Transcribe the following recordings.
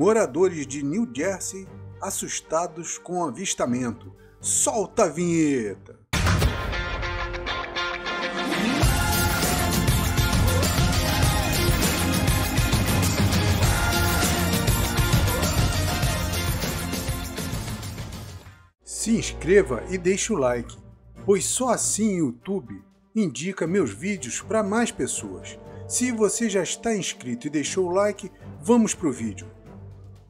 Moradores de New Jersey assustados com o avistamento. Solta a vinheta! Se inscreva e deixe o like, pois só assim o YouTube indica meus vídeos para mais pessoas. Se você já está inscrito e deixou o like, vamos para o vídeo.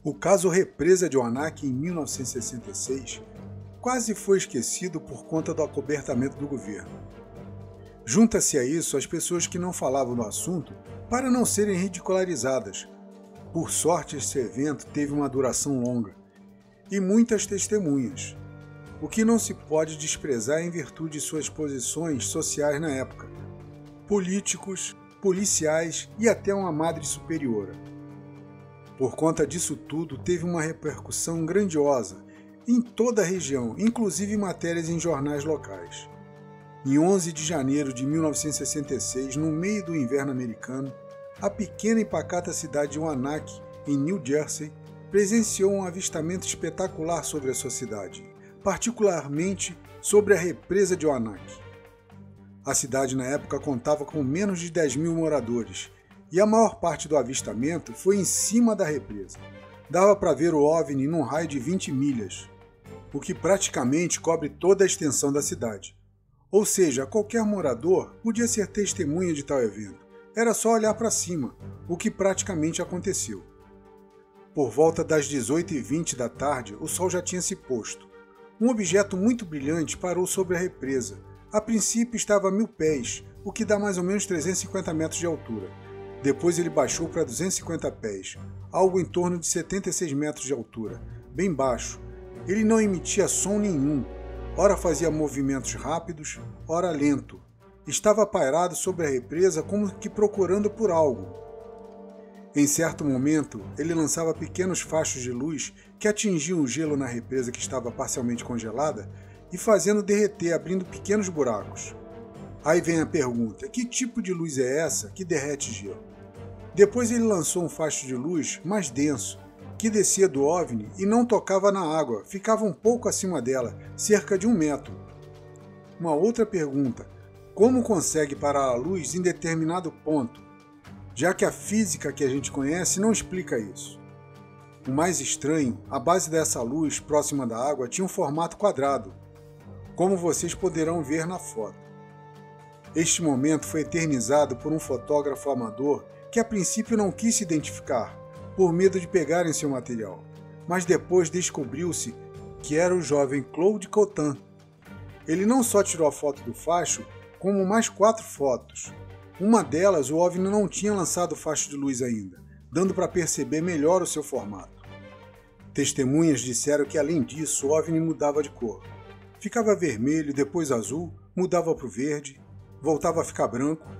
O caso Represa de Onak em 1966 quase foi esquecido por conta do acobertamento do governo. Junta-se a isso as pessoas que não falavam do assunto para não serem ridicularizadas. Por sorte, esse evento teve uma duração longa e muitas testemunhas, o que não se pode desprezar em virtude de suas posições sociais na época, políticos, policiais e até uma madre superiora. Por conta disso tudo, teve uma repercussão grandiosa em toda a região, inclusive matérias em jornais locais. Em 11 de janeiro de 1966, no meio do inverno americano, a pequena e pacata cidade de Onak, em New Jersey, presenciou um avistamento espetacular sobre a sua cidade, particularmente sobre a represa de Onak. A cidade na época contava com menos de 10 mil moradores, e a maior parte do avistamento foi em cima da represa. Dava para ver o OVNI num raio de 20 milhas, o que praticamente cobre toda a extensão da cidade. Ou seja, qualquer morador podia ser testemunha de tal evento. Era só olhar para cima, o que praticamente aconteceu. Por volta das 18h20 da tarde, o sol já tinha se posto. Um objeto muito brilhante parou sobre a represa. A princípio estava a 1000 pés, o que dá mais ou menos 350 metros de altura. Depois ele baixou para 250 pés, algo em torno de 76 metros de altura, bem baixo. Ele não emitia som nenhum, ora fazia movimentos rápidos, ora lento. Estava pairado sobre a represa como que procurando por algo. Em certo momento, ele lançava pequenos fachos de luz que atingiam o gelo na represa que estava parcialmente congelada e fazendo derreter, abrindo pequenos buracos. Aí vem a pergunta, que tipo de luz é essa que derrete gelo? Depois ele lançou um facho de luz mais denso, que descia do OVNI e não tocava na água, ficava um pouco acima dela, cerca de 1 metro. Uma outra pergunta, como consegue parar a luz em determinado ponto, já que a física que a gente conhece não explica isso? O mais estranho, a base dessa luz próxima da água tinha um formato quadrado, como vocês poderão ver na foto. Este momento foi eternizado por um fotógrafo amador que a princípio não quis se identificar, por medo de pegarem seu material, mas depois descobriu-se que era o jovem Claude Cotin. Ele não só tirou a foto do facho, como mais 4 fotos. Uma delas, o OVNI não tinha lançado o facho de luz ainda, dando para perceber melhor o seu formato. Testemunhas disseram que, além disso, o OVNI mudava de cor. Ficava vermelho, depois azul, mudava para o verde, voltava a ficar branco.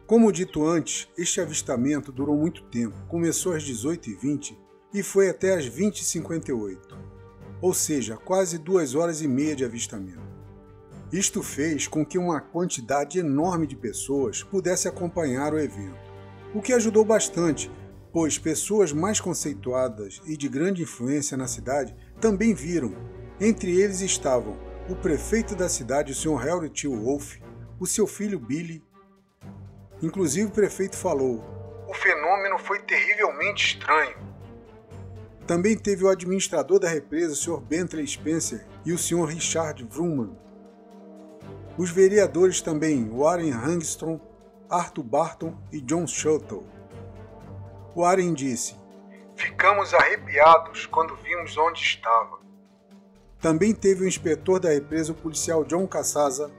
Como dito antes, este avistamento durou muito tempo, começou às 18h20 e foi até às 20h58, ou seja, quase 2 horas e meia de avistamento. Isto fez com que uma quantidade enorme de pessoas pudesse acompanhar o evento, o que ajudou bastante, pois pessoas mais conceituadas e de grande influência na cidade também viram. Entre eles estavam o prefeito da cidade, o Sr. Harry T. Wolff, o seu filho Billy. Inclusive o prefeito falou: "O fenômeno foi terrivelmente estranho." Também teve o administrador da represa, o Sr. Bentley Spencer, e o Sr. Richard Vrooman. Os vereadores também, Warren Hagstrom, Arthur Barton e John Shuttle. Warren disse: "Ficamos arrepiados quando vimos onde estava." Também teve o inspetor da represa, o policial John Cassaza,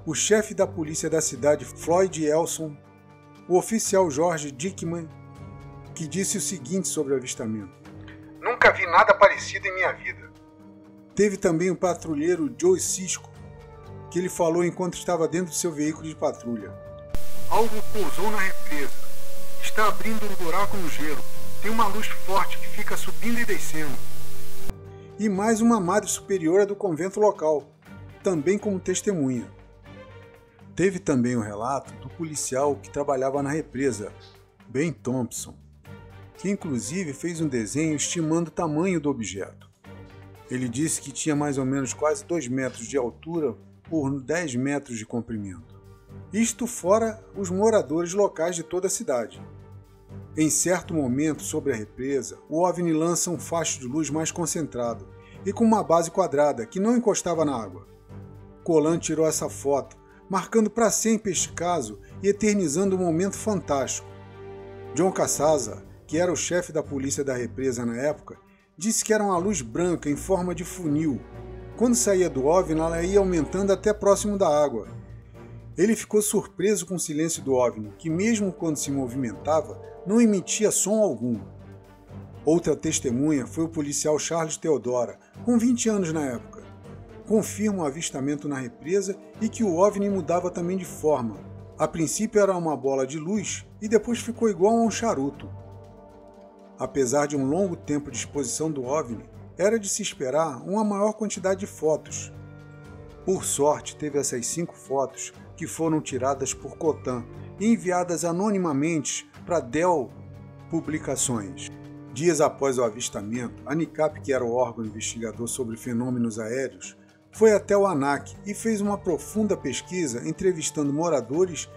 o chefe da polícia da cidade, Floyd Elson, o oficial George Dickman, que disse o seguinte sobre o avistamento: "Nunca vi nada parecido em minha vida." Teve também o patrulheiro Joe Cisco, que ele falou enquanto estava dentro do seu veículo de patrulha: "Algo pousou na represa. Está abrindo um buraco no gelo. Tem uma luz forte que fica subindo e descendo." E mais uma madre superiora do convento local, também como testemunha. Teve também o relato do policial que trabalhava na represa, Ben Thompson. que inclusive fez um desenho estimando o tamanho do objeto. Ele disse que tinha mais ou menos quase 2 metros de altura por 10 metros de comprimento. Isto fora os moradores locais de toda a cidade. Em certo momento, sobre a represa, o OVNI lança um facho de luz mais concentrado e com uma base quadrada que não encostava na água. Colan tirou essa foto, marcando para sempre este caso e eternizando um momento fantástico. John Casaza, que era o chefe da polícia da represa na época, disse que era uma luz branca em forma de funil. Quando saía do OVNI, ela ia aumentando até próximo da água. Ele ficou surpreso com o silêncio do OVNI, que mesmo quando se movimentava, não emitia som algum. Outra testemunha foi o policial Charles Theodora, com 20 anos na época. Confirma o avistamento na represa e que o OVNI mudava também de forma. A princípio era uma bola de luz e depois ficou igual a um charuto. Apesar de um longo tempo de exposição do OVNI, era de se esperar uma maior quantidade de fotos. Por sorte, teve essas 5 fotos que foram tiradas por Cotan e enviadas anonimamente para Dell Publicações. Dias após o avistamento, a ANICAP, que era o órgão investigador sobre fenômenos aéreos, foi até o ANAC e fez uma profunda pesquisa entrevistando moradores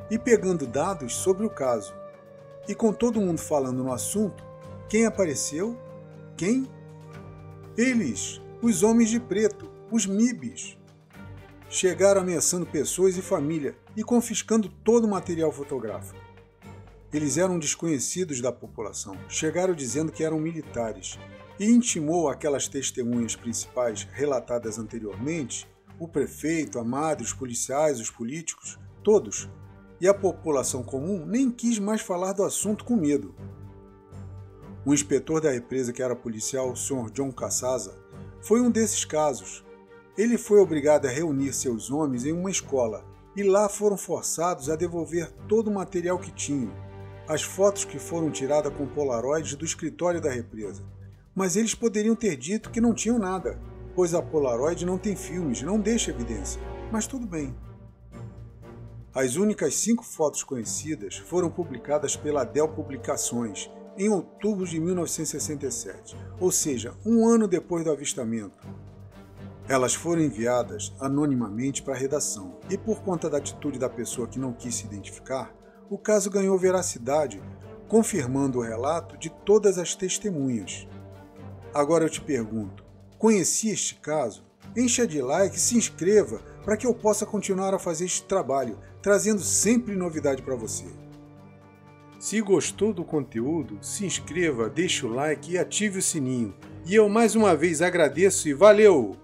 e pegando dados sobre o caso. E com todo mundo falando no assunto, quem apareceu? Quem? Eles, os homens de preto, os MIBs. Chegaram ameaçando pessoas e família e confiscando todo o material fotográfico. Eles eram desconhecidos da população, chegaram dizendo que eram militares e intimou aquelas testemunhas principais relatadas anteriormente, o prefeito, a madre, os policiais, os políticos, todos, e a população comum nem quis mais falar do assunto com medo. O inspetor da represa, que era policial, o Sr. John Casaza, foi um desses casos. Ele foi obrigado a reunir seus homens em uma escola e lá foram forçados a devolver todo o material que tinham, as fotos que foram tiradas com polaroids do escritório da represa. Mas eles poderiam ter dito que não tinham nada, pois a Polaroid não tem filmes, não deixa evidência. Mas tudo bem. As únicas 5 fotos conhecidas foram publicadas pela Dell Publicações em outubro de 1967, ou seja, um ano depois do avistamento. Elas foram enviadas anonimamente para a redação, e por conta da atitude da pessoa que não quis se identificar, o caso ganhou veracidade, confirmando o relato de todas as testemunhas. Agora eu te pergunto, conhecia este caso? Encha de like, se inscreva para que eu possa continuar a fazer este trabalho, trazendo sempre novidade para você. Se gostou do conteúdo, se inscreva, deixe o like e ative o sininho. E eu mais uma vez agradeço e valeu!